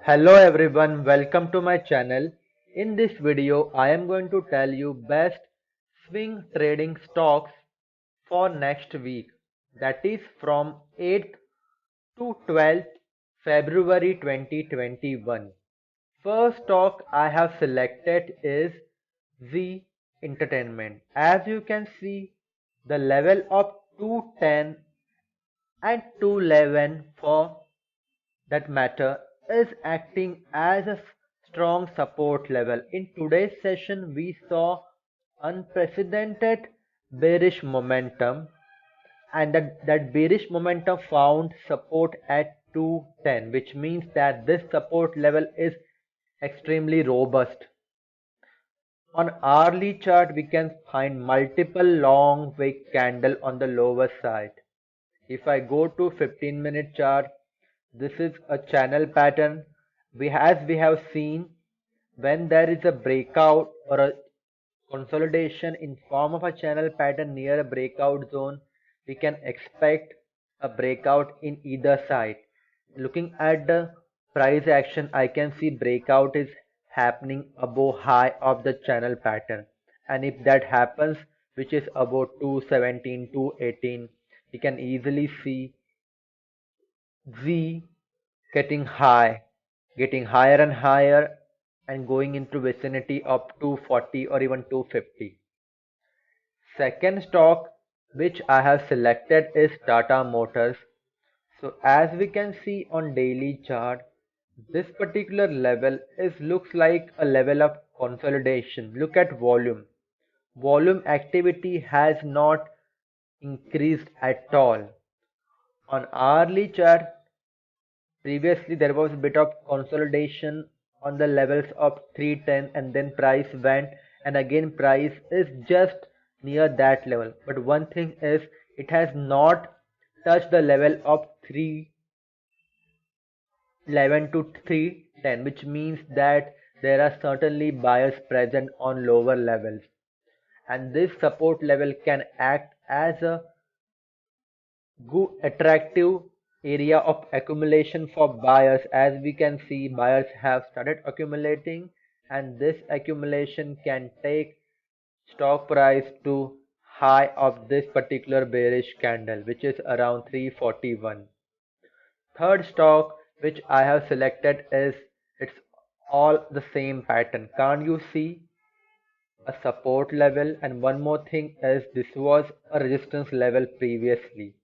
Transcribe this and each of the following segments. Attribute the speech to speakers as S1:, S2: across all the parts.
S1: Hello everyone, welcome to my channel. In this video, I am going to tell you best swing trading stocks for next week. That is from 8th to 12th February 2021. First stock I have selected is Z Entertainment. As you can see, the level of 210 and 211 for that matter is acting as a strong support level. In today's session, we saw unprecedented bearish momentum, and that bearish momentum found support at 210, which means that this support level is extremely robust. On hourly chart, we can find multiple long wick candle on the lower side. If I go to 15-minute chart, this is a channel pattern. As we have seen, when there is a breakout or a consolidation in form of a channel pattern near a breakout zone, we can expect a breakout in either side. Looking at the price action, I can see breakout is happening above high of the channel pattern. And if that happens, which is about 217, 218, we can easily see Z getting higher and higher and going into vicinity of 240 or even 250. Second stock which I have selected is Tata Motors. So as we can see on daily chart, this particular level looks like a level of consolidation. Look at volume. Volume activity has not increased at all. On hourly chart, previously there was a bit of consolidation on the levels of 310 and then price went, and again price is just near that level. But one thing is, it has not touched the level of 311 to 310, which means that there are certainly buyers present on lower levels, and this support level can act as a good attractive area of accumulation for buyers. As we can see, buyers have started accumulating, and this accumulation can take stock price to high of this particular bearish candle, which is around 341. Third stock which I have selected is, it's all the same pattern. Can't you see a support level? And one more thing is, this was a resistance level previously.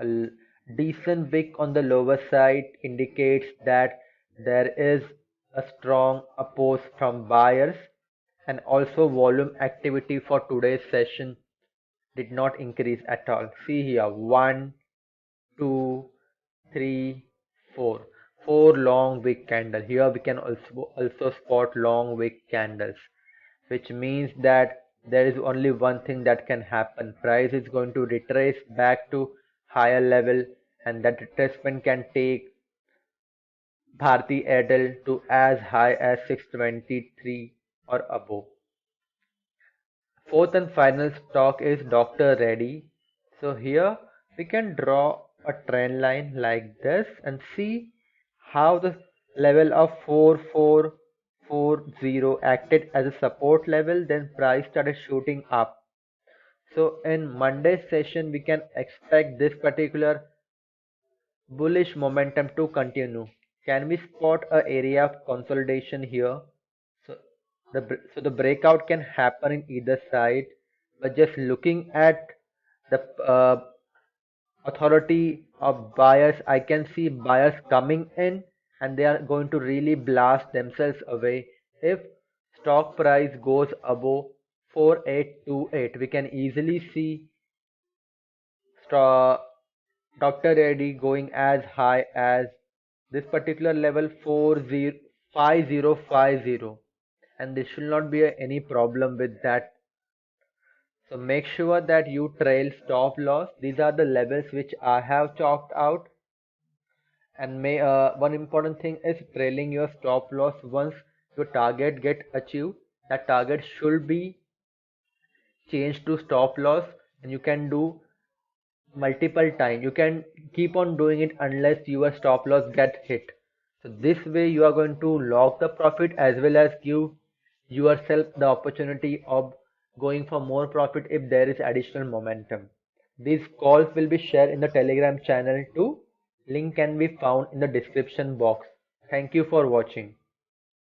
S1: A decent wick on the lower side indicates that there is a strong oppose from buyers, and also volume activity for today's session did not increase at all. See here, 1, 2, 3, 4. Four long wick candle. Here we can also spot long wick candles, which means that there is only one thing that can happen. Price is going to retrace back to higher level, and that retracement can take Bharti Airtel to as high as 623 or above. Fourth and final stock is Dr. Reddy. So here we can draw a trend line like this and see how the level of 4440 acted as a support level, then price started shooting up. So in Monday's session, we can expect this particular bullish momentum to continue. Can we spot a area of consolidation here? So the breakout can happen in either side, but just looking at the authority of buyers, I can see buyers coming in, and they are going to really blast themselves away. If stock price goes above 4828, we can easily see Dr. Reddy going as high as this particular level 5050, and there should not be any problem with that. So make sure that you trail stop loss. These are the levels which I have chalked out, and one important thing is trailing your stop loss. Once your target get achieved, that target should be changed to stop loss, and you can do multiple times. You can keep on doing it unless your stop loss get hit. So this way you are going to lock the profit as well as give yourself the opportunity of going for more profit if there is additional momentum. These calls will be shared in the Telegram channel too. Link can be found in the description box. Thank you for watching.